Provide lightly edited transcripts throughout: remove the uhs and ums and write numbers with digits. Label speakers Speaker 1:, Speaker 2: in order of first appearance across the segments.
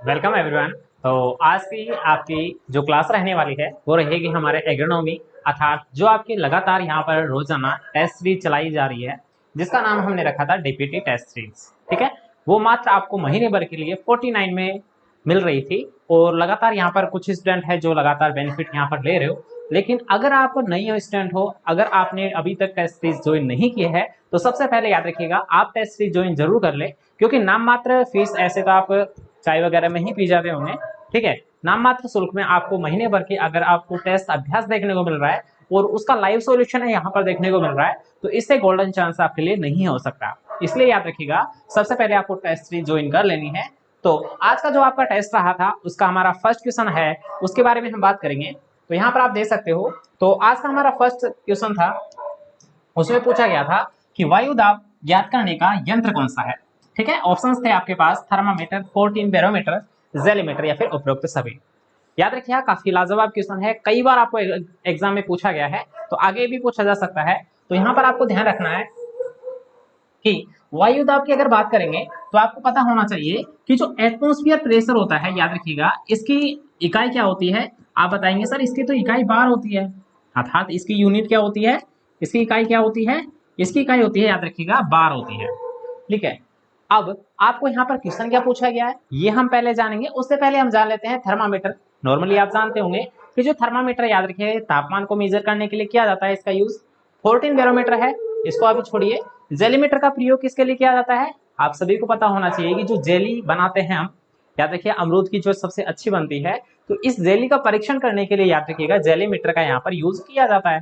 Speaker 1: Welcome everyone. तो आज की आपकी जो क्लास रहने वाली है वो रहेगी हमारे एग्रोनॉमी, अर्थात जो आपकी लगातार यहाँ पर रोजाना टेस्ट सीरीज चलाई जा रही है, जिसका नाम हमने रखा था डीपीटी टेस्ट सीरीज। ठीक है, वो मात्र आपको महीने भर के लिए 49 में मिल रही थी और लगातार यहाँ पर कुछ स्टूडेंट है जो लगातार बेनिफिट यहाँ पर ले रहे हो। लेकिन अगर आप नई स्टूडेंट हो, अगर आपने अभी तक टेस्ट सीरीज ज्वाइन नहीं किए है, तो सबसे पहले याद रखिएगा आप टेस्ट सीरीज ज्वाइन जरूर कर ले, क्योंकि नाम मात्र फीस ऐसे तो आप चाय वगैरह में ही पी जाते होंगे। ठीक है, नाम मात्र शुल्क में आपको महीने भर के अगर आपको टेस्ट अभ्यास देखने को मिल रहा है और उसका लाइव सॉल्यूशन है यहाँ पर देखने को मिल रहा है, तो इससे गोल्डन चांस आपके लिए नहीं हो सकता। इसलिए याद रखिएगा सबसे पहले आपको टेस्ट सीरीज ज्वाइन कर लेनी है। तो आज का जो आपका टेस्ट रहा था उसका हमारा फर्स्ट क्वेश्चन है, उसके बारे में हम बात करेंगे। तो यहाँ पर आप देख सकते हो, तो आज का हमारा फर्स्ट क्वेश्चन था, उसमें पूछा गया था कि वायु दाब ज्ञात करने का यंत्र कौन सा है। ठीक है, ऑप्शंस थे आपके पास थर्मामीटर, 14 बैरोमीटर, जेलीमीटर या फिर उपरोक्त सभी। याद रखिए काफी लाजवाब क्वेश्चन है, कई बार आपको एग्जाम में पूछा गया है, तो आगे भी पूछा जा सकता है। तो यहाँ पर आपको ध्यान रखना है कि वायु दाब की अगर बात करेंगे तो आपको पता होना चाहिए कि जो एटमॉस्फेयर प्रेशर होता है, याद रखिएगा इसकी इकाई क्या होती है। आप बताएंगे सर इसकी तो इकाई बार होती है, अर्थात इसकी यूनिट क्या होती है, इसकी इकाई क्या होती है, इसकी इकाई होती है, याद रखिएगा बार होती है। ठीक है, अब आपको यहाँ पर क्वेश्चन क्या पूछा गया है ये हम पहले जानेंगे, उससे पहले हम जान लेते हैं थर्मामीटर। नॉर्मली आप जानते होंगे कि जो थर्मामीटर याद रखिए तापमान को मेजर करने के लिए किया जाता है, इसका यूज 14 बैरोमीटर है, इसको अभी छोड़िए। जेलीमीटर का प्रयोग किसके लिए किया जाता है, आप सभी को पता होना चाहिए कि जो जेली बनाते हैं हम, याद रखिए अमरूद की जो सबसे अच्छी बनती है, तो इस जेली का परीक्षण करने के लिए याद रखिएगा जेलीमीटर का यहाँ पर यूज किया जाता है।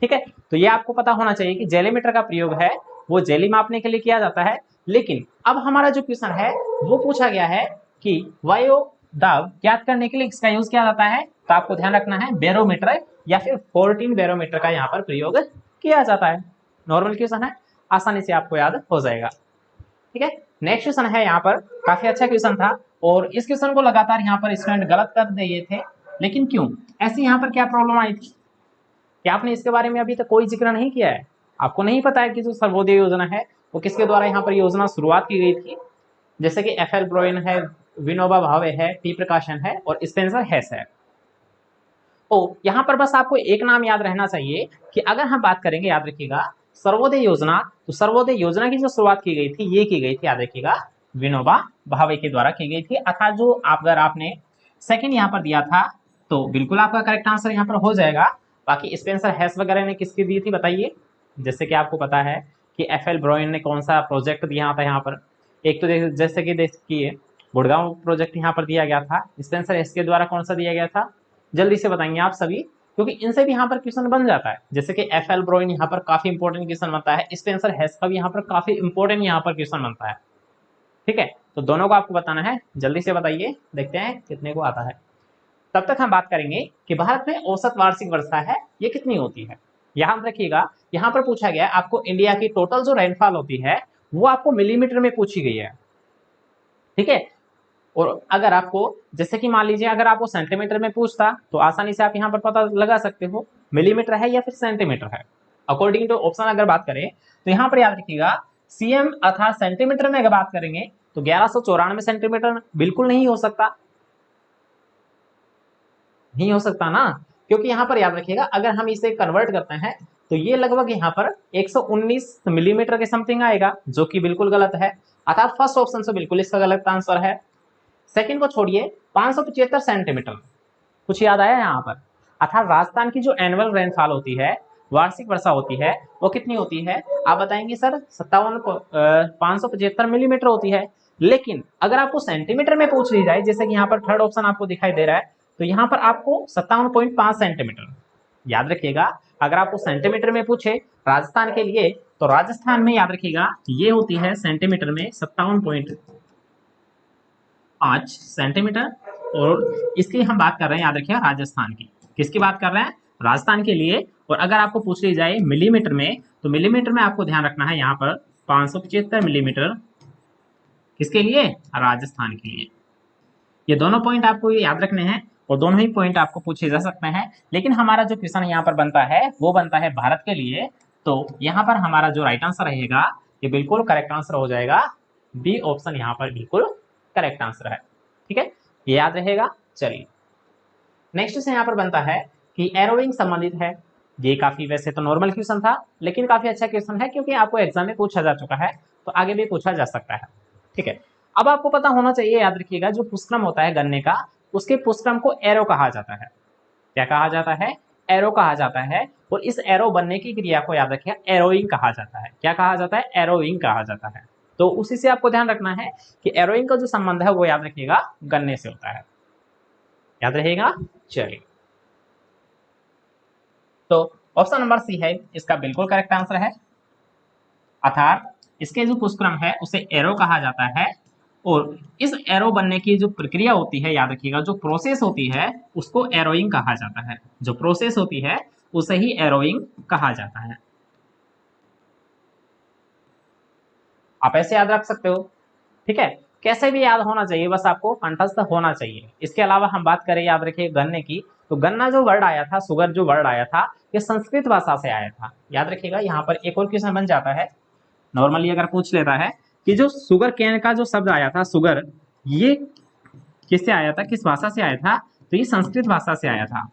Speaker 1: ठीक है, तो ये आपको पता होना चाहिए कि जेलीमीटर का प्रयोग है वो जेली मापने के लिए किया जाता है। लेकिन अब हमारा जो क्वेश्चन है वो पूछा गया है कि वायु दाब ज्ञात करने के लिए इसका यूज किया जाता है, तो आपको ध्यान रखना है बैरोमीटर या फिर 14 बैरोमीटर का यहाँ पर प्रयोग किया जाता है। नॉर्मल क्वेश्चन है, आसानी से आपको याद हो जाएगा। ठीक है, नेक्स्ट क्वेश्चन है, यहाँ पर काफी अच्छा क्वेश्चन था और इस क्वेश्चन को लगातार यहाँ पर स्टूडेंट गलत कर दिए थे। लेकिन क्यों, ऐसी यहाँ पर क्या प्रॉब्लम आई थी कि आपने इसके बारे में अभी तक कोई जिक्र नहीं किया है, आपको नहीं पता है कि जो सर्वोदय योजना है वो किसके द्वारा यहाँ पर योजना शुरुआत की गई थी। जैसे कि एफ एल ब्रोइन है, विनोबा भावे है, टी प्रकाशन है और स्पेंसर हेस है। तो यहाँ पर बस आपको एक नाम याद रहना चाहिए कि अगर हम बात करेंगे, याद रखिएगा सर्वोदय योजना, तो सर्वोदय योजना की जो शुरुआत की गई थी ये की गई थी, याद रखिएगा विनोबा भावे के द्वारा की गई थी। अर्थात जो अगर आपने सेकंड यहाँ पर दिया था तो बिल्कुल आपका करेक्ट आंसर यहाँ पर हो जाएगा। बाकी स्पेंसर हेस वगैरह ने किसकी दी थी बताइए, जैसे कि आपको पता है कि एफ एल ब्रोइन ने कौन सा प्रोजेक्ट दिया था यहाँ पर, एक तो जैसे कि देखिए गुड़गांव प्रोजेक्ट यहाँ पर दिया गया था। स्पेंसर हेस के द्वारा कौन सा दिया गया था, जल्दी से बताएंगे आप सभी, क्योंकि इनसे भी यहाँ पर क्वेश्चन बन जाता है। जैसे कि एफ एल ब्रोइन यहाँ पर काफी इंपॉर्टेंट क्वेश्चन बनता है, स्पेंसर हेस का भी यहाँ पर काफी इंपॉर्टेंट यहाँ पर क्वेश्चन बनता है। ठीक है, तो दोनों को आपको बताना है, जल्दी से बताइए, देखते हैं कितने को आता है। तब तक हम बात करेंगे कि भारत में औसत वार्षिक वर्षा है ये कितनी होती है। यहाँ रखिएगा, यहाँ पर पूछा गया आपको इंडिया की टोटल जो रेनफॉल होती है वो आपको मिलीमीटर में पूछी गई है। ठीक है, और अगर आपको जैसे कि मान लीजिए अगर आपको सेंटीमीटर में पूछता तो आसानी से आप यहाँ पर पता लगा सकते हो मिलीमीटर है या फिर सेंटीमीटर है। अकॉर्डिंग टू ऑप्शन अगर बात करें तो यहाँ पर याद रखिएगा सीएम अर्थात सेंटीमीटर में अगर बात करेंगे तो 1194 सेंटीमीटर बिल्कुल नहीं हो सकता, नहीं हो सकता ना, क्योंकि यहाँ पर याद रखिएगा अगर हम इसे कन्वर्ट करते हैं तो ये लगभग यहाँ पर 119 मिलीमीटर के समथिंग आएगा, जो कि बिल्कुल गलत है। अर्थात फर्स्ट ऑप्शन से बिल्कुल इसका गलत आंसर है। सेकंड को छोड़िए, 575 सेंटीमीटर, कुछ याद आया यहाँ पर। अर्थात राजस्थान की जो एनुअल रेनफॉल होती है, वार्षिक वर्षा होती है, वो कितनी होती है आप बताएंगे सर, 575 मिलीमीटर होती है। लेकिन अगर आपको सेंटीमीटर में पूछ ली जाए, जैसे कि यहाँ पर थर्ड ऑप्शन आपको दिखाई दे रहा है, तो यहाँ पर आपको 57.5 सेंटीमीटर। याद रखिएगा अगर आपको सेंटीमीटर में पूछे राजस्थान के लिए, तो राजस्थान में याद रखिएगा ये होती है सेंटीमीटर में 57.5 सेंटीमीटर। और इसकी हम बात कर रहे हैं, याद रखिएगा राजस्थान की, किसकी बात कर रहे हैं, राजस्थान के लिए। और अगर आपको पूछ ली जाए मिलीमीटर में, तो मिलीमीटर में आपको ध्यान रखना है यहाँ पर 575 मिलीमीटर, किसके लिए, राजस्थान के लिए। ये दोनों पॉइंट आपको याद रखने हैं और दोनों ही पॉइंट आपको पूछे जा सकते हैं। लेकिन हमारा जो क्वेश्चन यहाँ पर बनता है वो बनता है भारत के लिए, तो यहाँ पर हमारा जो राइट आंसर रहेगा ये बिल्कुल करेक्ट आंसर हो जाएगा, बी ऑप्शन यहाँ पर बिल्कुल करेक्ट आंसर है। ठीक है, ये याद रहेगा। चलिए नेक्स्ट से यहाँ पर बनता है कि एरोइंग संबंधित है। ये काफी वैसे तो नॉर्मल क्वेश्चन था, लेकिन काफी अच्छा क्वेश्चन है क्योंकि आपको एग्जाम में पूछा जा चुका है, तो आगे भी पूछा जा सकता है। ठीक है, अब आपको पता होना चाहिए, याद रखिएगा, जो पुष्क्रम होता है गन्ने का, उसके पुष्क्रम को एरो कहा जाता है। क्या कहा जाता है? एरो कहा जाता है। और इस एरो बनने की क्रिया को याद रखिएगा एरोइंग कहा जाता है। क्या कहा जाता है? एरोइंग कहा जाता है। तो उसी से आपको ध्यान रखना है कि एरोइंग का जो संबंध है वो याद रखिएगा गन्ने से होता है। याद रहेगा। चलिए, तो ऑप्शन नंबर सी है इसका बिल्कुल करेक्ट आंसर है। अर्थात इसके जो पुष्क्रम है उसे एरो कहा जाता है, और इस एरो बनने की जो प्रक्रिया होती है, याद रखिएगा, जो प्रोसेस होती है उसको एरोइंग कहा जाता है। जो प्रोसेस होती है उसे ही एरोइंग कहा जाता है। आप ऐसे याद रख सकते हो। ठीक है, कैसे भी याद होना चाहिए, बस आपको कंठस्थ होना चाहिए। इसके अलावा हम बात करें, याद रखिए, गन्ने की, तो गन्ना जो वर्ड आया था, सुगर जो वर्ड आया था, ये संस्कृत भाषा से आया था। याद रखिएगा, यहाँ पर एक और क्वेश्चन बन जाता है, नॉर्मली अगर पूछ लेता है कि जो सुगर केन का जो शब्द आया था सुगर, ये किससे आया था, किस भाषा से आया था? तो ये संस्कृत भाषा से आया था।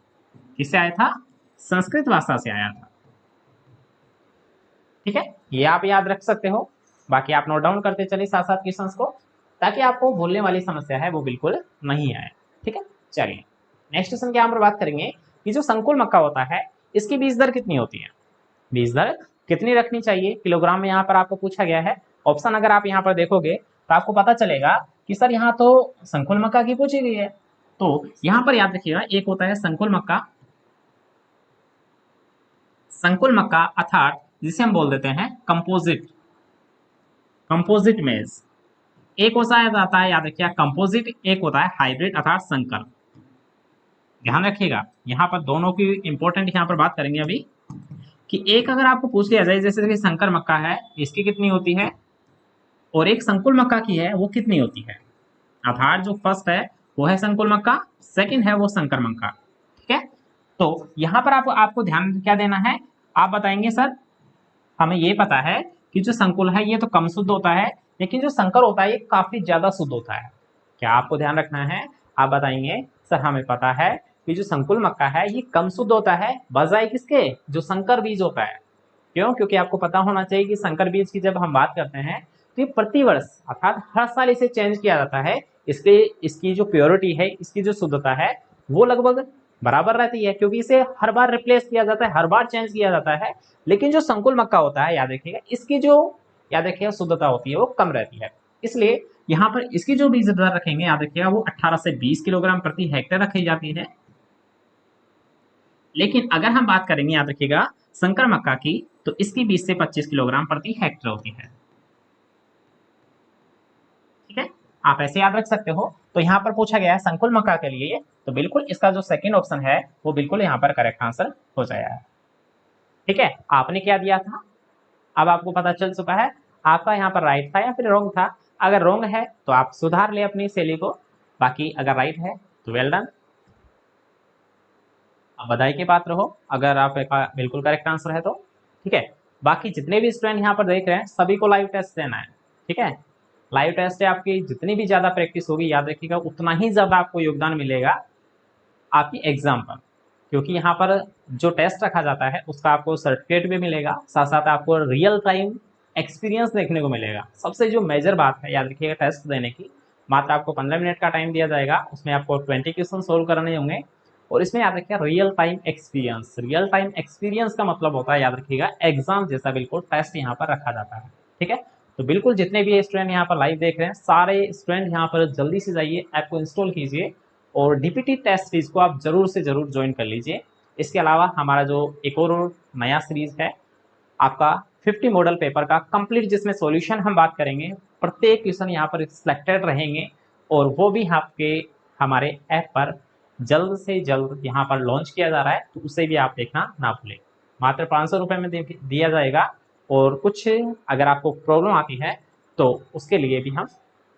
Speaker 1: किससे आया था? संस्कृत भाषा से आया था। ठीक है, ये आप याद रख सकते हो। बाकी आप नोट डाउन करते चलिए साथ साथ क्वेश्चंस को, ताकि आपको भूलने वाली समस्या है वो बिल्कुल नहीं आए। ठीक है, चलिए नेक्स्ट क्वेश्चन की यहाँ पर बात करेंगे कि जो संकुल मक्का होता है इसकी बीज दर कितनी होती है? बीज दर कितनी रखनी चाहिए किलोग्राम में, यहाँ पर आपको पूछा गया है। ऑप्शन अगर आप यहाँ पर देखोगे तो आपको पता चलेगा कि सर यहाँ तो संकुल मक्का की पूछी गई है। तो यहाँ पर याद रखिएगा, एक होता है संकुल मक्का, संकुल मक्का अर्थात जिसे हम बोल देते हैं कंपोजिट, कंपोजिट मेज। एक होता है, आता है, याद रखिएगा, कंपोजिट, एक होता है हाइब्रिड अर्थात संकर। ध्यान रखिएगा, यहाँ पर दोनों की इंपॉर्टेंट यहाँ पर बात करेंगे अभी, कि एक अगर आपको पूछ लिया जाए जैसे कि संकर मक्का है इसकी कितनी होती है, और एक संकुल मक्का की है वो कितनी होती है। अर्थात जो फर्स्ट है वो है संकुल मक्का, सेकंड है वो संकर मक्का। ठीक है, तो यहाँ पर आपको ध्यान क्या देना है, आप बताएंगे सर हमें ये पता है कि जो संकुल है ये तो कम शुद्ध होता है, लेकिन जो संकर होता है ये काफी ज्यादा शुद्ध होता है। क्या आपको ध्यान रखना है, आप बताएंगे सर हमें पता है कि जो संकुल मक्का है ये कम शुद्ध होता है, बजाय किसके, जो संकर बीज होता है। क्यों? क्योंकि आपको पता होना चाहिए कि संकर बीज की जब हम बात करते हैं तो ये प्रतिवर्ष अर्थात हर साल इसे चेंज किया जाता है, इसलिए इसकी जो प्योरिटी है, इसकी जो शुद्धता है वो लगभग बराबर रहती है, क्योंकि इसे हर बार रिप्लेस किया जाता है, हर बार चेंज किया जाता है। लेकिन जो संकुल मक्का होता है, याद रखिएगा, इसकी जो, याद रखिएगा, शुद्धता होती है वो कम रहती है। इसलिए यहाँ पर इसकी जो बीज दर रखेंगे, याद रखिएगा, वो 18 से 20 किलोग्राम प्रति हेक्टेयर रखी जाती है। लेकिन अगर हम बात करेंगे, याद रखिएगा, संकर मक्का की, तो इसकी 20 से 25 किलोग्राम प्रति हेक्टेयर होती है। ठीक है, आप ऐसे याद रख सकते हो। तो यहाँ पर पूछा गया है संकुल मक्का के लिए, तो बिल्कुल इसका जो सेकंड ऑप्शन है वो बिल्कुल यहाँ पर करेक्ट आंसर हो जाएगा। ठीक है, आपने क्या दिया था, अब आपको पता चल चुका है आपका यहाँ पर राइट था या फिर रॉन्ग था। अगर रॉन्ग है तो आप सुधार ले अपनी शैली को, बाकी अगर राइट है तो वेल डन, आप बधाई के पात्र हो अगर आप बिल्कुल करेक्ट आंसर है तो। ठीक है, बाकी जितने भी स्टूडेंट यहाँ पर देख रहे हैं सभी को लाइव टेस्ट देना है। ठीक है, लाइव टेस्ट से आपकी जितनी भी ज्यादा प्रैक्टिस होगी, याद रखिएगा, उतना ही ज्यादा आपको योगदान मिलेगा आपकी एग्जाम पर, क्योंकि यहाँ पर जो टेस्ट रखा जाता है उसका आपको सर्टिफिकेट भी मिलेगा, साथ साथ आपको रियल टाइम एक्सपीरियंस देखने को मिलेगा। सबसे जो मेजर बात है, याद रखिएगा, टेस्ट देने की, मात्र आपको 15 मिनट का टाइम दिया जाएगा, उसमें आपको 20 क्वेश्चन सोल्व करने होंगे, और इसमें याद रखिएगा real time experience. Real time experience का मतलब होता है, याद रखिएगा, एग्जाम जैसा बिल्कुल टेस्ट यहाँ पर रखा जाता है। ठीक है, तो बिल्कुल जितने भी स्टूडेंट यहाँ पर लाइव देख रहे हैं, सारे स्टूडेंट यहाँ पर जल्दी से जाइए, ऐप को इंस्टॉल कीजिए और डीपीटी टेस्ट सीरीज को आप जरूर से जरूर ज्वाइन कर लीजिए। इसके अलावा हमारा जो एक और नया सीरीज है आपका 50 मॉडल पेपर का कंप्लीट, जिसमें सॉल्यूशन हम बात करेंगे, प्रत्येक क्वेश्चन यहाँ पर सिलेक्टेड रहेंगे, और वो भी आपके हमारे ऐप पर जल्द से जल्द यहाँ पर लॉन्च किया जा रहा है, तो उसे भी आप देखना ना भूलें। मात्र 500 रुपये में दिया जाएगा, और कुछ अगर आपको प्रॉब्लम आती है तो उसके लिए भी हम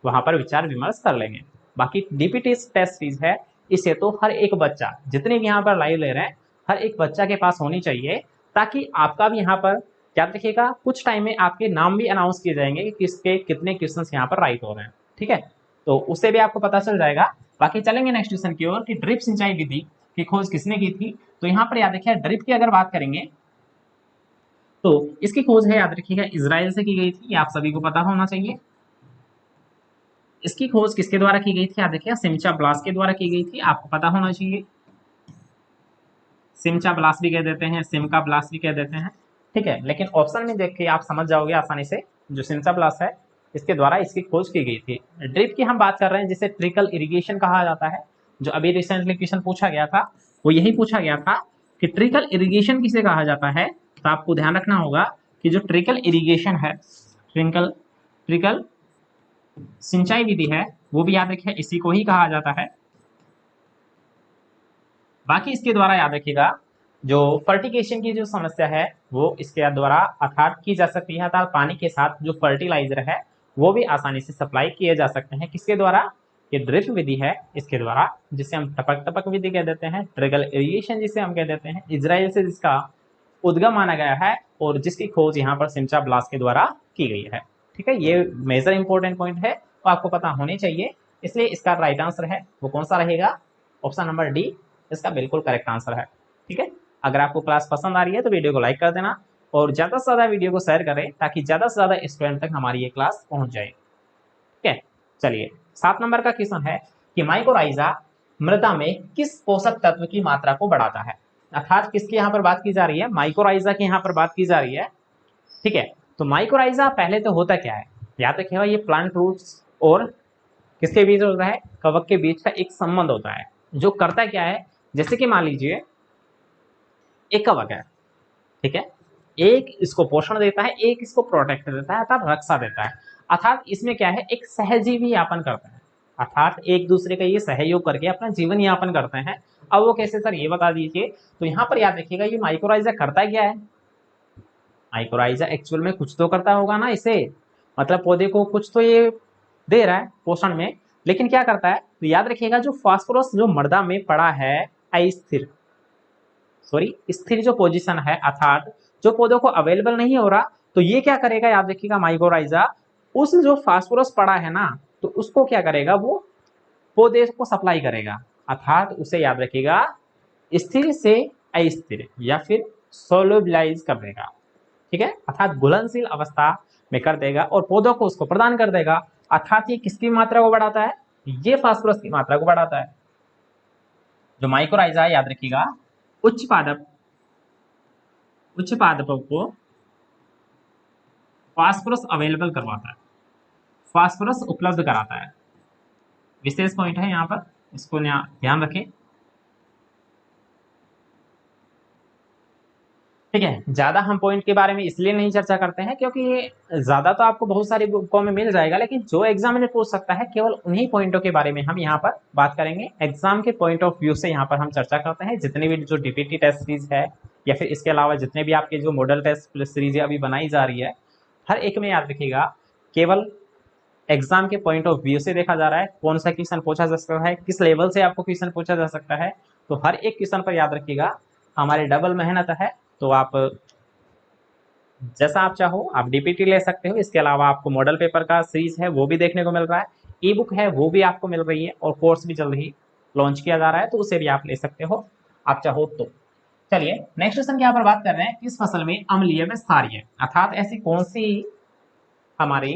Speaker 1: वहाँ पर विचार विमर्श कर लेंगे। बाकी डीपीटी टेस्ट सीरीज है, इसे तो हर एक बच्चा, जितने भी यहाँ पर लाइव ले रहे हैं, हर एक बच्चा के पास होनी चाहिए, ताकि आपका भी यहाँ पर याद रखिएगा कुछ टाइम में आपके नाम भी अनाउंस किए जाएंगे कि किसके कितने क्वेश्चंस यहाँ पर राइट हो रहे हैं। ठीक है, तो उससे भी आपको पता चल जाएगा। बाकी चलेंगे नेक्स्ट क्वेश्चन की ओर कि ड्रिप सिंचाई विधि की खोज किसने की थी। तो यहाँ पर याद रखिए ड्रिप की अगर बात करेंगे तो इसकी खोज है याद रखिएगा इजराइल से की गई थी, ये आप सभी को पता होना चाहिए। इसकी खोज किसके द्वारा की गई थी याद रखिएगा सिमचा ब्लास के द्वारा की गई थी, आपको पता होना चाहिए। सिमचा ब्लास भी कह देते हैं, सिमका ब्लास भी कह देते हैं, ठीक है। लेकिन ऑप्शन में देख के आप समझ जाओगे आसानी से, जो सिमचा ब्लास है इसके द्वारा इसकी खोज की गई थी। ड्रिप की हम बात कर रहे हैं जिसे ट्रिकल इरिगेशन कहा जाता है, जो अभी रिसेंटली क्वेश्चन पूछा गया था वो यही पूछा गया था कि ट्रिकल इरिगेशन किसे कहा जाता है। तो आपको ध्यान रखना होगा कि जो ट्रिकल इरिगेशन है, ट्रिकल सिंचाई विधि है, वो भी याद रखिए इसी को ही कहा जाता है। बाकी इसके द्वारा याद रखिएगा जो फर्टिगेशन की जो समस्या है वो इसके द्वारा अर्थात की जा सकती है, अर्थात पानी के साथ जो फर्टिलाइजर है वो भी आसानी से सप्लाई किए जा सकते हैं। किसके द्वारा, ये ड्रिप विधि है इसके द्वारा, जिसे हम टपक टपक विधि कह देते हैं, ट्रिकल इरिगेशन जिसे हम कह देते हैं, इजराइल से जिसका उद्गम माना गया है और जिसकी खोज यहाँ पर सिमचा ब्लास के द्वारा की गई है। ठीक है, ये मेजर इंपॉर्टेंट पॉइंट है तो आपको पता होने चाहिए, इसलिए इसका राइट आंसर है वो कौन सा रहेगा, ऑप्शन नंबर डी इसका बिल्कुल करेक्ट आंसर है। ठीक है, अगर आपको क्लास पसंद आ रही है तो वीडियो को लाइक कर देना और ज़्यादा से ज़्यादा वीडियो को शेयर करें ताकि ज़्यादा से ज़्यादा स्टूडेंट तक हमारी ये क्लास पहुंच जाए। ठीक है, चलिए 7 नंबर का क्वेश्चन है कि माइकोराइजा मृदा में किस पोषक तत्व की मात्रा को बढ़ाता है। अर्थात किसकी यहाँ पर बात की जा रही है, माइकोराइजा की यहाँ पर बात की जा रही है। ठीक है, तो माइकोराइजा पहले तो होता क्या है, याद रखिएगा ये प्लांट रूट्स और किसके बीच होता है, कवक के बीच का एक संबंध होता है, जो करता क्या है, जैसे कि मान लीजिए एक कवक है, ठीक है, एक इसको पोषण देता है, एक इसको प्रोटेक्ट देता है अर्थात रक्षा देता है। अर्थात इसमें क्या है, एक सहजीवी यापन करता है, अर्थात एक दूसरे का ये सहयोग करके अपना जीवन यापन करते हैं। अब वो कैसे सर ये बता दीजिए। तो यहाँ पर याद रखिएगा ये माइकोराइजा करता क्या है, माइकोराइजा एक्चुअल में कुछ तो करता होगा ना इसे, मतलब पौधे को कुछ तो ये दे रहा है पोषण में, लेकिन क्या करता है, तो याद रखिएगा जो फास्फोरस जो मृदा में पड़ा है अस्थिर, सॉरी स्थिर जो पोजीशन है अर्थात जो पौधों को अवेलेबल नहीं हो रहा, तो ये क्या करेगा याद रखिएगा माइकोराइजा उस जो फास्फोरस पड़ा है ना, तो उसको क्या करेगा, वो पौधे को सप्लाई करेगा, अर्थात उसे याद रखिएगा स्थिर से अस्थिर या फिर सोलुबलाइज कर देगा। ठीक है, अर्थात घुलनशील अवस्था में कर देगा और पौधों को उसको प्रदान कर देगा। अर्थात ये किसकी मात्रा को बढ़ाता है, ये फास्फोरस की मात्रा को बढ़ाता है। जो माइकोराइजा याद रखिएगा उच्च पादपों को फास्फोरस अवेलेबल करवाता है, फास्फोरस उपलब्ध कराता है, विशेष पॉइंट है यहाँ पर, इसको ध्यान रखें। ठीक है, ज्यादा हम पॉइंट के बारे में इसलिए नहीं चर्चा करते हैं क्योंकि ये ज्यादा तो आपको बहुत सारी बुकों में मिल जाएगा, लेकिन जो एग्जाम में पूछ सकता है केवल उन्हीं पॉइंटों के बारे में हम यहाँ पर बात करेंगे। एग्जाम के पॉइंट ऑफ व्यू से यहाँ पर हम चर्चा करते हैं। जितने भी जो डीपीटी टेस्ट सीरीज है या फिर इसके अलावा जितने भी आपके जो मॉडल टेस्ट सीरीज अभी बनाई जा रही है, हर एक में याद रखिएगा केवल एग्जाम के पॉइंट ऑफ व्यू से देखा जा रहा है कौन सा क्वेश्चन पूछा जा सकता है, किस लेवल से आपको क्वेश्चन पूछा जा सकता है। तो हर एक क्वेश्चन पर याद रखिएगा हमारी डबल मेहनत है, तो आप जैसा आप चाहो आप डीपीटी ले सकते हो। इसके अलावा आपको मॉडल पेपर का सीरीज है वो भी देखने को मिल रहा है, ई बुक है वो भी आपको मिल रही है और कोर्स भी जल्द ही लॉन्च किया जा रहा है, तो उसे भी आप ले सकते हो आप चाहो तो। चलिए नेक्स्ट क्वेश्चन की यहाँ पर बात कर रहे हैं, किस फसल में अम्लीय में क्षारीय, अर्थात ऐसी कौन सी हमारी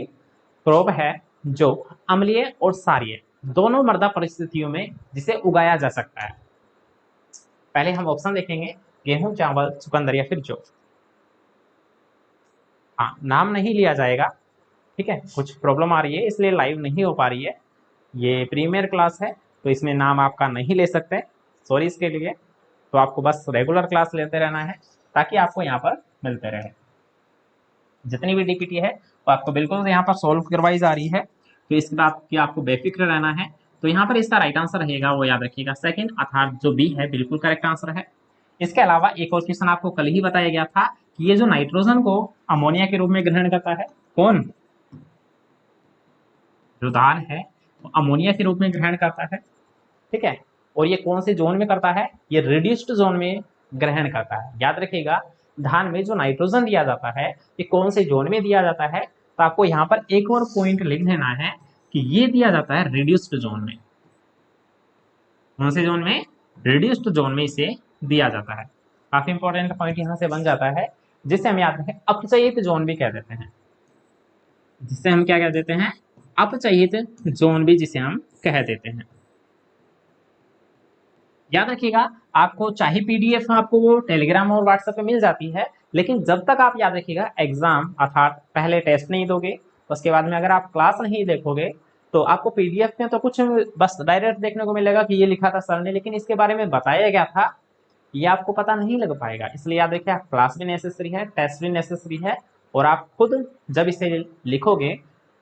Speaker 1: क्रॉप है जो अम्लीय और क्षारीय दोनों मृदा परिस्थितियों में जिसे उगाया जा सकता है। पहले हम ऑप्शन देखेंगे, गेहूं, चावल, चुकंदर या फिर जौ। हाँ, नाम नहीं लिया जाएगा, ठीक है, कुछ प्रॉब्लम आ रही है इसलिए लाइव नहीं हो पा रही है, ये प्रीमियर क्लास है तो इसमें नाम आपका नहीं ले सकते, सॉरी इसके लिए। तो आपको बस रेगुलर क्लास लेते रहना है ताकि आपको यहाँ पर मिलते रहे। जितनी भी डीपीटी है वो आपको बिल्कुल यहाँ पर सॉल्व करवाई जा रही है, तो इस बात की आपको बेफिक्र रहना है। तो यहाँ पर इसका राइट आंसर रहेगा वो याद रखिएगा सेकंड, अर्थात जो बी है बिल्कुल करेक्ट आंसर है। इसके अलावा एक और क्वेश्चन आपको कल ही बताया गया था कि ये जो नाइट्रोजन को अमोनिया के रूप में ग्रहण करता है, कौन, जो धान है वो अमोनिया के रूप में ग्रहण करता है। ठीक है, और ये कौन से जोन में करता है, ये रिड्यूस्ड जोन में ग्रहण करता है। याद रखिएगा धान में जो नाइट्रोजन दिया जाता है ये कौन से जोन में दिया जाता है, तो आपको यहाँ पर एक और पॉइंट लिख देना है कि ये दिया जाता है रिड्यूस्ड जोन में। कौन से जोन में? रिड्यूस्ड जोन में इसे दिया जाता है। काफी इंपॉर्टेंट पॉइंट यहाँ से बन जाता है, जिसे हम याद रखें अपचयित जोन भी कह देते हैं। जिसे हम क्या कह देते हैं? अपचयित जोन भी जिसे हम कह देते हैं। याद रखिएगा, आपको चाहे पीडीएफ आपको वो टेलीग्राम और व्हाट्सएप पे मिल जाती है, लेकिन जब तक आप याद रखिएगा एग्जाम अर्थात पहले टेस्ट नहीं दोगे, उसके बाद में अगर आप क्लास नहीं देखोगे तो आपको पीडीएफ में तो कुछ बस डायरेक्ट देखने को मिलेगा कि ये लिखा था सर ने, लेकिन इसके बारे में बताया गया था ये आपको पता नहीं लग पाएगा। इसलिए याद रखिए, क्लास भी नेसेसरी है, टेस्ट भी नेसेसरी है, और आप खुद जब इसे लिखोगे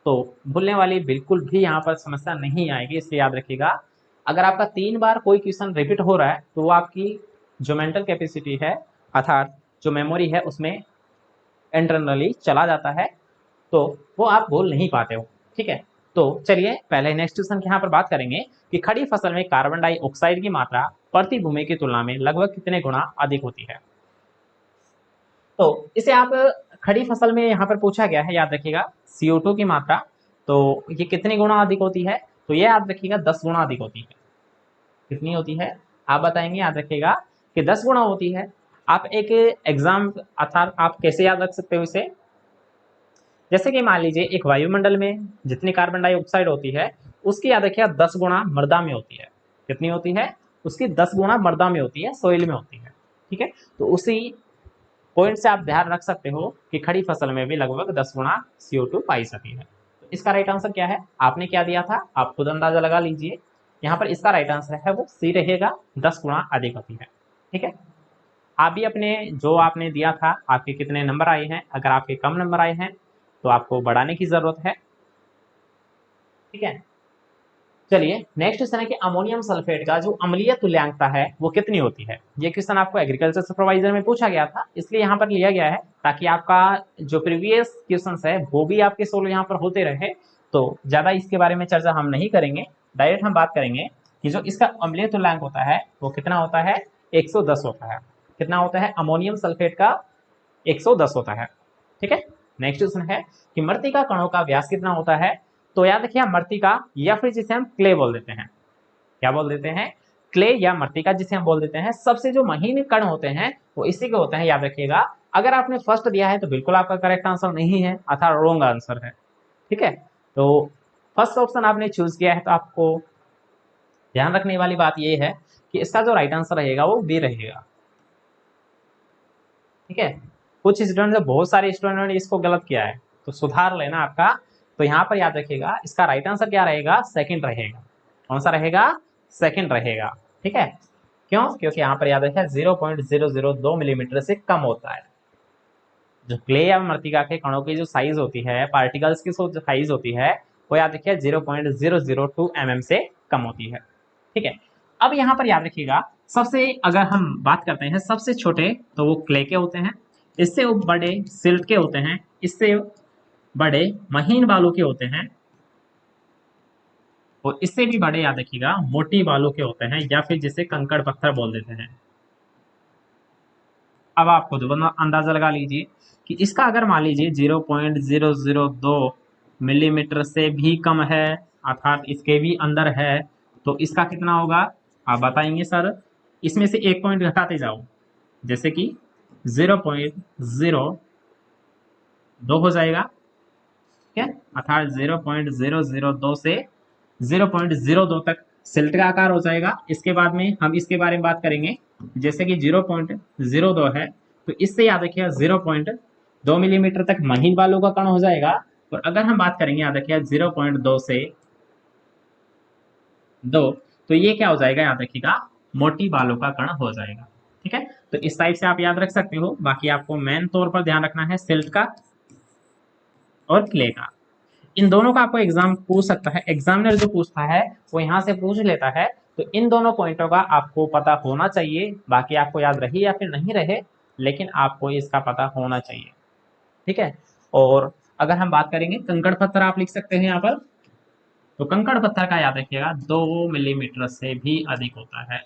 Speaker 1: तो भूलने वाली बिल्कुल भी यहाँ पर समस्या नहीं आएगी। इसलिए याद रखिएगा, अगर आपका 3 बार कोई क्वेश्चन रिपीट हो रहा है तो वो आपकी जो मेंटल कैपेसिटी है अर्थात जो मेमोरी है उसमें इंटरनली चला जाता है, तो वो आप बोल नहीं पाते हो। ठीक है, तो चलिए पहले नेक्स्ट क्वेश्चन की यहाँ पर बात करेंगे कि खड़ी फसल में कार्बन डाइऑक्साइड की मात्रा प्रति भूमि की तुलना में लगभग कितने गुना अधिक होती है। तो इसे आप खड़ी फसल में यहाँ पर पूछा गया है, याद रखिएगा CO2 की मात्रा, तो ये कितनी गुना अधिक होती है? तो ये याद रखिएगा 10 गुना अधिक होती है। कितनी होती है आप बताएंगे? याद रखिएगा कि 10 गुना होती है। आप एक एग्जाम अर्थात आप कैसे याद रख सकते हो इसे? जैसे कि मान लीजिए एक वायुमंडल में जितनी कार्बन डाइऑक्साइड होती है उसकी याद रखिए 10 गुना मृदा में होती है। कितनी होती है? उसकी 10 गुना मृदा में होती है, सोइल में होती है। ठीक है, तो उसी पॉइंट से आप ध्यान रख सकते हो कि खड़ी फसल में भी लगभग 10 गुना CO2 पाई जाती है। तो इसका राइट आंसर क्या है? आपने क्या दिया था आप खुद अंदाजा लगा लीजिए। यहाँ पर इसका राइट आंसर है वो सी रहेगा, 10 गुना अधिक होती है। ठीक है, आप भी अपने जो आपने दिया था आपके कितने नंबर आए हैं, अगर आपके कम नंबर आए हैं तो आपको बढ़ाने की जरूरत है। ठीक है, चलिए नेक्स्ट क्वेश्चन है कि अमोनियम सल्फेट का जो अम्लीय तुल्यांकता है वो कितनी होती है। ये क्वेश्चन आपको एग्रीकल्चर सुपरवाइजर में पूछा गया था, इसलिए यहाँ पर लिया गया है ताकि आपका जो प्रीवियस क्वेश्चन है वो भी आपके सोल्व यहाँ पर होते रहे। तो ज्यादा इसके बारे में चर्चा हम नहीं करेंगे, डायरेक्ट हम बात करेंगे कि जो इसका अम्लीय तुल्यांक होता है वो कितना होता है? 110 होता है। कितना होता है? अमोनियम सल्फेट का 110 होता है। ठीक है, नेक्स्ट क्वेश्चन है कि मृतिका कणों का व्यास कितना होता है। तो याद रखिए मृतिका या फिर जिसे हम क्ले बोल देते हैं, क्या बोल देते हैं? क्ले या मृतिका जिसे हम बोल देते हैं। सबसे जो महीन कण होते हैं वो इसी के होते हैं, याद रखिएगा। अगर आपने फर्स्ट दिया है तो बिल्कुल आपका करेक्ट आंसर नहीं है अर्थात रॉन्ग आंसर है। ठीक है, तो फर्स्ट ऑप्शन आपने चूज किया है, तो आपको ध्यान रखने वाली बात यह है कि इसका जो राइट आंसर रहेगा वो बी रहेगा। ठीक है, कुछ स्टूडेंट ने, बहुत सारे स्टूडेंट ने इसको गलत किया है, तो सुधार लेना आपका। तो यहाँ पर याद रखिएगा इसका राइट आंसर क्या रहेगा? सेकंड रहेगा। कौन सा रहेगा? सेकंड रहेगा। ठीक है, क्यों? क्योंकि यहाँ पर याद रखिए 0.002 मिलीमीटर से कम होता है। जो क्ले या मृतिका के कणों की जो साइज होती है, पार्टिकल्स की जो साइज होती है वो याद रखिए 0.002 mm से कम होती है। ठीक है, अब यहाँ पर याद रखिएगा सबसे, अगर हम बात करते हैं सबसे छोटे, तो वो क्ले के होते हैं। इससे बड़े सिल्ट के होते हैं। इससे बड़े महीन बालू के होते हैं, और इससे भी बड़े याद रखिएगा मोटी बालू के होते हैं, या फिर जिसे कंकड़ पत्थर बोल देते हैं। अब आप खुद अंदाजा लगा लीजिए कि इसका अगर मान लीजिए 0.002 मिलीमीटर से भी कम है अर्थात इसके भी अंदर है, तो इसका कितना होगा आप बताएंगे सर? इसमें से एक पॉइंट घटाते जाओ, जैसे कि 0.02 हो जाएगा। ठीक है, अर्थात 0.002 से 0.02 तक सिल्ट का आकार हो जाएगा। इसके बाद में हम इसके बारे में बात करेंगे, जैसे कि 0.02 है तो इससे याद रखिए 0.2 मिलीमीटर तक महीन बालों का कण हो जाएगा। और अगर हम बात करेंगे याद रखिए 0.2 से 2, तो ये क्या हो जाएगा? याद रखिएगा मोटी बालों का कण हो जाएगा। ठीक है, तो इस टाइप से आप याद रख सकते हो। बाकी आपको मेन तौर पर ध्यान रखना है सिल्ट का और क्ले का। इन दोनों का आपको एग्जाम पूछ सकता है, एग्जामिनर जो पूछता है वो यहाँ से पूछ लेता है। तो इन दोनों पॉइंटों का आपको पता होना चाहिए, बाकी आपको याद रहे या फिर नहीं रहे, लेकिन आपको इसका पता होना चाहिए। ठीक है, और अगर हम बात करेंगे कंकड़ पत्थर, आप लिख सकते हैं यहाँ पर। तो कंकड़ पत्थर का याद रखिएगा 2 मिलीमीटर से भी अधिक होता है,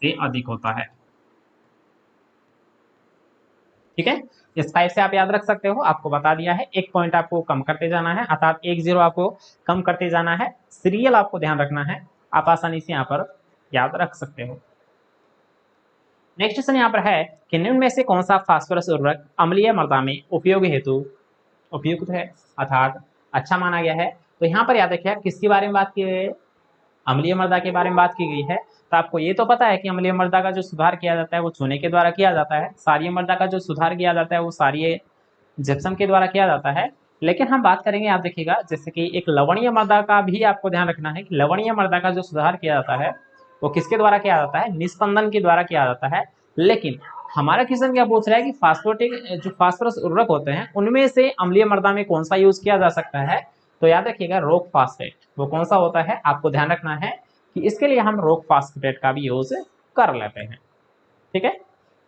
Speaker 1: से अधिक होता है। ठीक है, इस टाइप से आप याद रख सकते हो। आपको बता दिया है, एक पॉइंट आपको कम करते जाना है, अर्थात एक जीरो आपको कम करते जाना है। सीरियल आपको ध्यान रखना है, आप आसानी से यहाँ पर याद रख सकते हो। नेक्स्ट क्वेश्चन यहाँ पर है कि निम्न में से कौन सा फास्फोरस उर्वरक अम्लीय मृदा में उपयोग हेतु उपयुक्त है, अर्थात अच्छा माना गया है। तो यहाँ पर याद रखिए किसके बारे में बात की गई है, अम्लीय मृदा के बारे में बात की गई है। तो आपको ये तो पता है कि अम्लीय मृदा का जो सुधार किया जाता है वो चूने के द्वारा किया जाता है, क्षारीय मृदा का जो सुधार किया जाता है वो क्षारीय जिप्सम के द्वारा किया जाता है। लेकिन हम बात करेंगे, आप देखिएगा जैसे कि एक लवणीय मृदा का भी आपको ध्यान रखना है कि लवणीय मृदा का जो सुधार किया जाता है वो किसके द्वारा किया जाता है, निस्पंदन के द्वारा किया जाता है। लेकिन हमारा क्वेश्चन क्या पूछ रहा है कि फास्फोटिक जो फास्फोरस उर्वरक होते हैं उनमें से अम्लीय मृदा में कौन सा यूज किया जा सकता है। तो याद रखिएगा रॉक फास्फेट, वो कौन सा होता है, आपको ध्यान रखना है कि इसके लिए हम रॉक फास्फेट का भी यूज कर लेते हैं। ठीक है,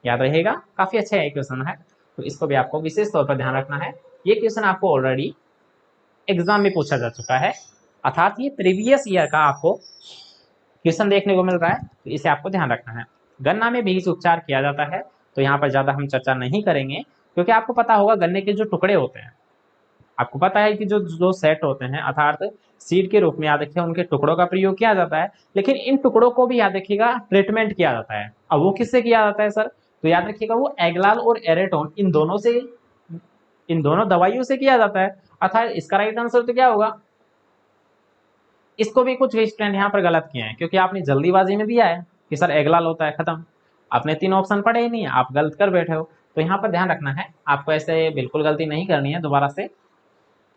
Speaker 1: याद रहेगा, काफी अच्छा है क्वेश्चन है, तो इसको भी आपको विशेष तौर पर ध्यान रखना है। ये क्वेश्चन आपको ऑलरेडी एग्जाम में पूछा जा चुका है, अर्थात ये प्रीवियस ईयर का आपको क्वेश्चन देखने को मिल रहा है, तो इसे आपको ध्यान रखना है। गन्ना में बीज उपचार किया जाता है, तो यहाँ पर ज्यादा हम चर्चा नहीं करेंगे, क्योंकि आपको पता होगा गन्ने के जो टुकड़े होते हैं, आपको पता है कि जो जो सेट होते हैं अर्थात सीड के रूप में याद रखिए उनके टुकड़ों का प्रयोग किया जाता है। लेकिन इन टुकड़ों को भी याद रखिएगा ट्रीटमेंट किया जाता है। अब वो किससे किया जाता है सर, तो याद रखिएगा वो एग्लाल और एरेटोन इन दोनों दवाइयों से किया जाता है। अर्थात इसका राइट आंसर तो क्या होगा, इसको भी कुछ स्टूडेंट यहाँ पर गलत किए हैं, क्योंकि आपने जल्दीबाजी में दिया है कि सर एग्लाल होता है, खत्म, आपने 3 ऑप्शन पढ़े ही नहीं, आप गलत कर बैठे हो। तो यहाँ पर ध्यान रखना है, आपको ऐसे बिल्कुल गलती नहीं करनी है दोबारा से।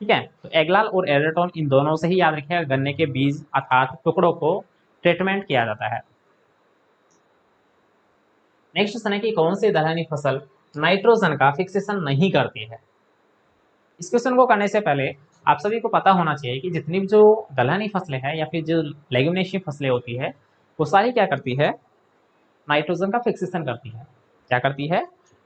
Speaker 1: ठीक है, तो एग्लाल और एरेटोन इन दोनों से ही याद रखिएगा गन्ने के बीज अर्थात टुकड़ों को ट्रीटमेंट किया जाता है। नेक्स्ट क्वेश्चन है कि कौन सी दलहनी फसल नाइट्रोजन का फिक्सेशन नहीं करती है। इस क्वेश्चन को करने से पहले आप सभी को पता होना चाहिए कि जितनी भी जो दलहनी फसलें हैं या फिर जो लेग्यूमिनेशियस फसलें होती है वो सारी क्या करती है, नाइट्रोजन का फिक्सेशन करती है। क्या करती है,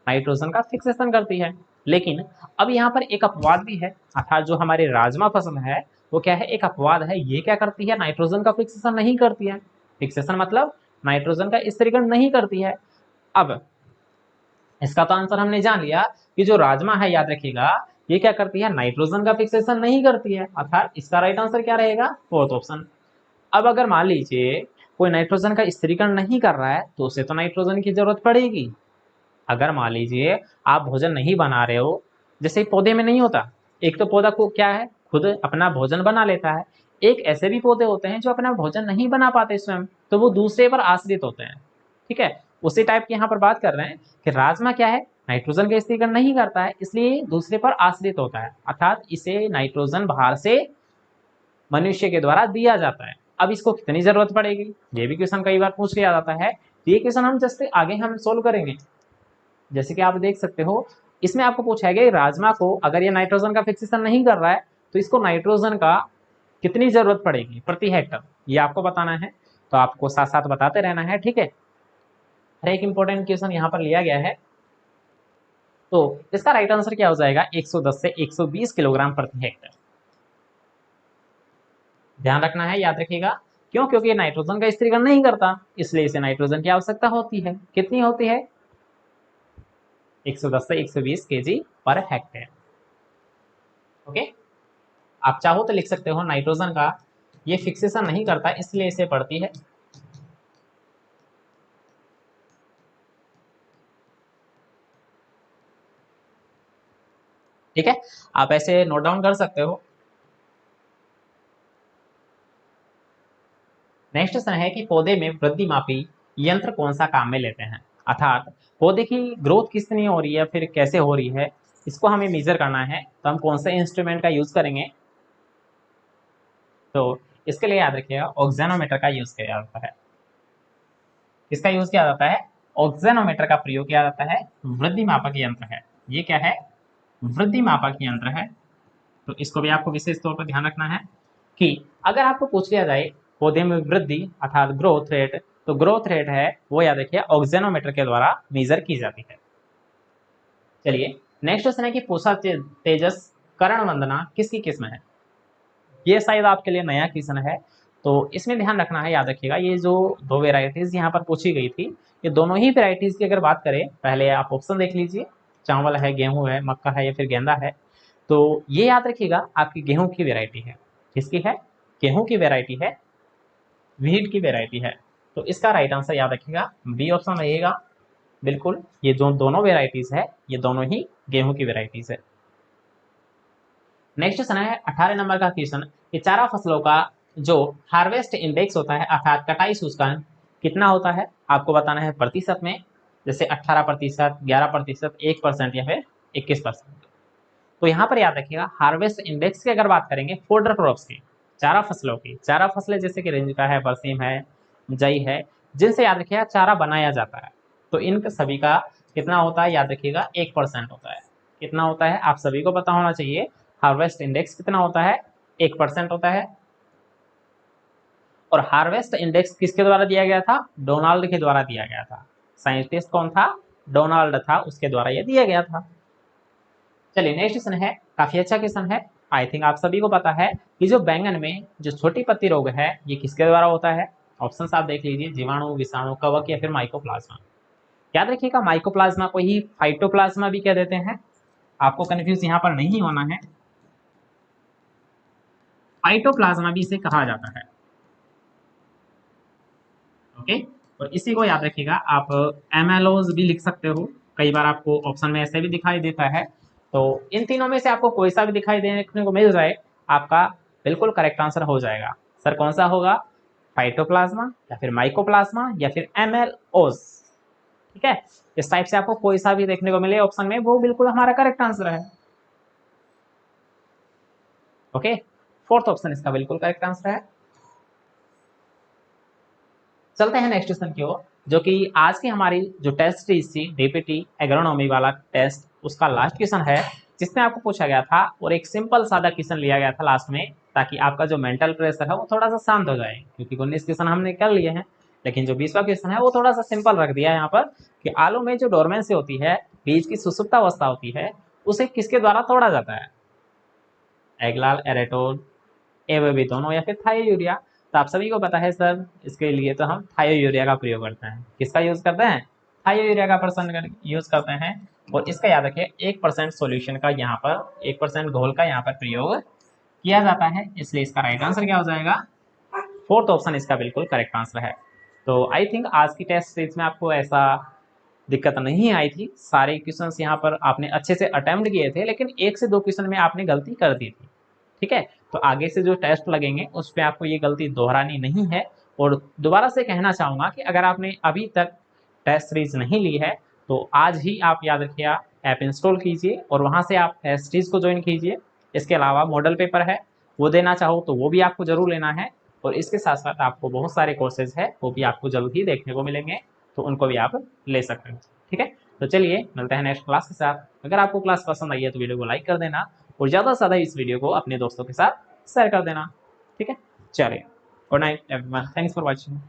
Speaker 1: नाइट्रोजन का फिक्सेशन करती है। लेकिन अब यहाँ पर एक अपवाद भी है, अर्थात जो हमारे राजमा फसल है वो क्या है, एक अपवाद है, ये क्या करती है, नाइट्रोजन का फिक्सेशन नहीं करती है। फिक्सेशन मतलब नाइट्रोजन का स्थिरीकरण नहीं करती है। अब इसका तो आंसर हमने जान लिया कि जो राजमा है याद रखिएगा ये क्या करती है, नाइट्रोजन का फिक्सेशन नहीं करती है, अर्थात इसका राइट आंसर क्या रहेगा, फोर्थ ऑप्शन। अब अगर मान लीजिए कोई नाइट्रोजन का स्थिरीकरण नहीं कर रहा है तो उसे तो नाइट्रोजन की जरूरत पड़ेगी। अगर मान लीजिए आप भोजन नहीं बना रहे हो, जैसे पौधे में नहीं होता, एक तो पौधा को क्या है खुद अपना भोजन बना लेता है, एक ऐसे भी पौधे होते हैं जो अपना भोजन नहीं बना पाते स्वयं, तो वो दूसरे पर आश्रित होते हैं। ठीक है, उसी टाइप की यहाँ पर बात कर रहे हैं कि राजमा क्या है, नाइट्रोजन का स्थिरीकरण नहीं करता है, इसलिए दूसरे पर आश्रित होता है, अर्थात इसे नाइट्रोजन बाहर से मनुष्य के द्वारा दिया जाता है। अब इसको कितनी जरूरत पड़ेगी, ये भी क्वेश्चन कई बार पूछ लिया जाता है। ये क्वेश्चन हम जस्ट आगे हम सोल्व करेंगे। जैसे कि आप देख सकते हो इसमें आपको पूछा गया राजमा को अगर ये नाइट्रोजन का फिक्सेशन नहीं कर रहा है तो इसको नाइट्रोजन का कितनी जरूरत पड़ेगी प्रति हेक्टर, ये आपको बताना है, तो आपको साथ साथ बताते रहना है। ठीक है, हर एक इंपॉर्टेंट क्वेश्चन यहाँ पर लिया गया है। तो इसका राइट आंसर क्या हो जाएगा, 110 से 120 किलोग्राम प्रति हेक्टर। ध्यान रखना है, याद रखिएगा, क्यों, क्योंकि ये नाइट्रोजन का स्थिरीकरण नहीं करता, इसलिए इसे नाइट्रोजन की आवश्यकता होती है। कितनी होती है, 110 से 120 केजी पर हेक्टेयर। ओके, आप चाहो तो लिख सकते हो नाइट्रोजन का ये फिक्सेशन नहीं करता इसलिए इसे पड़ती है। ठीक है, आप ऐसे नोट डाउन कर सकते हो। नेक्स्ट क्वेश्चन है कि पौधे में वृद्धि मापी यंत्र कौन सा काम में लेते हैं, अर्थात पौधे की ग्रोथ कितनी हो रही है फिर कैसे हो रही है इसको हमें मेजर करना है, तो हम कौन से इंस्ट्रूमेंट का यूज करेंगे। तो इसके लिए याद रखिएगा ऑक्सेनोमीटर का यूज किया जाता है। किसका यूज किया जाता है, ऑक्सेनोमीटर का प्रयोग किया जाता है, वृद्धि मापक यंत्र है। ये क्या है, वृद्धि मापक यंत्र है। तो इसको भी आपको विशेष तौर पर ध्यान रखना है कि अगर आपको पूछ लिया जाए पौधे में वृद्धि अर्थात ग्रोथ रेट, तो ग्रोथ रेट है वो याद रखिए ऑक्सेनोमीटर के द्वारा मेजर की जाती है। चलिए नेक्स्ट क्वेश्चन है कि पूषा तेजस करण वंदना किसकी किस्म है। ये शायद आपके लिए नया क्वेश्चन है, तो इसमें ध्यान रखना है, याद रखिएगा ये जो 2 वेराइटीज यहाँ पर पूछी गई थी, ये दोनों ही वेराइटीज की अगर बात करें, पहले आप ऑप्शन देख लीजिए, चावल है, गेहूं है, मक्का है या फिर गेंदा है। तो ये याद रखिएगा आपकी गेहूं की वेराइटी है। किसकी है? गेहूं की वेराइटी है, व्हीट की वेराइटी है। तो इसका राइट आंसर याद रखिएगा बी ऑप्शन रहेगा। बिल्कुल, ये जो दोनों वेराइटीज है ये दोनों ही गेहूं की वेराइटीज है। नेक्स्ट क्वेश्चन है 18 नंबर का क्वेश्चन कि चारा फसलों का जो हार्वेस्ट इंडेक्स होता है अर्थात कटाई सूचकांक कितना होता है, आपको बताना है प्रतिशत में, जैसे 18%, 11%, 1% या फिर 21%। तो यहाँ पर याद रखिएगा हार्वेस्ट इंडेक्स की अगर बात करेंगे फोडर क्रॉप्स की, चारा फसलों की, चारा फसलें जैसे कि रेंजिका है, बरसीम है, जई है, जिनसे याद रखिएगा चारा बनाया जाता है, तो इन सभी का कितना होता है याद रखिएगा 1% होता है। कितना होता है आप सभी को पता होना चाहिए, हार्वेस्ट इंडेक्स कितना होता है 1% होता है। और हार्वेस्ट इंडेक्स किसके द्वारा दिया गया था? डोनाल्ड के द्वारा दिया गया था। साइंटिस्ट कौन था? डोनाल्ड था, उसके द्वारा यह दिया गया था। चलिए नेक्स्ट क्वेश्चन है, काफी अच्छा क्वेश्चन है। आई थिंक आप सभी को पता है कि जो बैंगन में जो छोटी पत्ती रोग है ये किसके द्वारा होता है? ऑप्शन आप देख लीजिए, जीवाणु, विषाणु, कवक या फिर माइकोप्लाज्मा। याद रखिएगा माइकोप्लाज्मा को ही फाइटोप्लाज्मा भी कह देते हैं, आपको कंफ्यूज यहाँ पर नहीं होना है। फाइटोप्लाज्मा भी इसे कहा जाता है। ओके, और इसी को याद रखिएगा आप एमेलोज भी लिख सकते हो, कई बार आपको ऑप्शन में ऐसे भी दिखाई देता है। तो इन तीनों में से आपको कोई सा भी दिखाई देखने को मिल जाए आपका बिल्कुल करेक्ट आंसर हो जाएगा। सर कौन सा होगा? फाइटोप्लाज्मा या फिर माइकोप्लाज्मा या फिर एमएलओज। ठीक है, इस टाइप से आपको कोई सा भी देखने को मिले ऑप्शन में वो बिल्कुल हमारा करेक्ट आंसर है। ओके, फोर्थ ऑप्शन इसका बिल्कुल करेक्ट आंसर है। चलते हैं नेक्स्ट क्वेश्चन की ओर, जो कि आज की हमारी जो टेस्ट सीरीज थी डीपीटी एग्रोनॉमी वाला टेस्ट, उसका लास्ट क्वेश्चन है, जिसमें आपको पूछा गया था और एक सिंपल सादा क्वेश्चन लिया गया था लास्ट में, ताकि आपका जो मेंटल प्रेशर है वो थोड़ा सा शांत हो जाए, क्योंकि 19 क्वेश्चन हमने कर लिए हैं, लेकिन जो 20वां क्वेश्चन है वो थोड़ा सा सिंपल रख दिया है यहाँ पर कि आलू में जो डोरमेंसी होती है, बीज की सुसुप्तावस्था होती है, उसे किसके द्वारा तोड़ा जाता है? एगलाल, एरेटोल, एबीबी दोनों या फिर थायोयूरिया। तो आप सभी को पता है सर, इसके लिए तो हम थायोयूरिया का प्रयोग करते हैं। किसका यूज करते हैं? थायोयूरिया का परसेंट यूज करते हैं। और इसका याद रखिए 1% सॉल्यूशन का यहाँ पर 1% घोल का यहाँ पर प्रयोग किया जाता है, इसलिए इसका राइट आंसर क्या हो जाएगा? फोर्थ ऑप्शन इसका बिल्कुल करेक्ट आंसर है। तो आई थिंक आज की टेस्ट सीरीज में आपको ऐसा दिक्कत नहीं आई थी, सारे क्वेश्चंस यहाँ पर आपने अच्छे से अटेम्प्ट किए थे, लेकिन 1 से 2 क्वेश्चन में आपने गलती कर दी थी। ठीक है, तो आगे से जो टेस्ट लगेंगे उस पर आपको ये गलती दोहरानी नहीं है। और दोबारा से कहना चाहूँगा कि अगर आपने अभी तक टेस्ट सीरीज नहीं ली है तो आज ही आप याद रखिए ऐप इंस्टॉल कीजिए और वहाँ से आप टेस्ट सीरीज को ज्वाइन कीजिए। इसके अलावा मॉडल पेपर है, वो देना चाहो तो वो भी आपको जरूर लेना है। और इसके साथ साथ आपको बहुत सारे कोर्सेज है, वो भी आपको जल्द ही देखने को मिलेंगे, तो उनको भी आप ले सकते हैं। ठीक है, तो चलिए मिलते हैं नेक्स्ट क्लास के साथ। अगर आपको क्लास पसंद आई है तो वीडियो को लाइक कर देना और ज़्यादा से ज़्यादा इस वीडियो को अपने दोस्तों के साथ शेयर कर देना। ठीक है, चलिए, good night everyone, thanks for watching.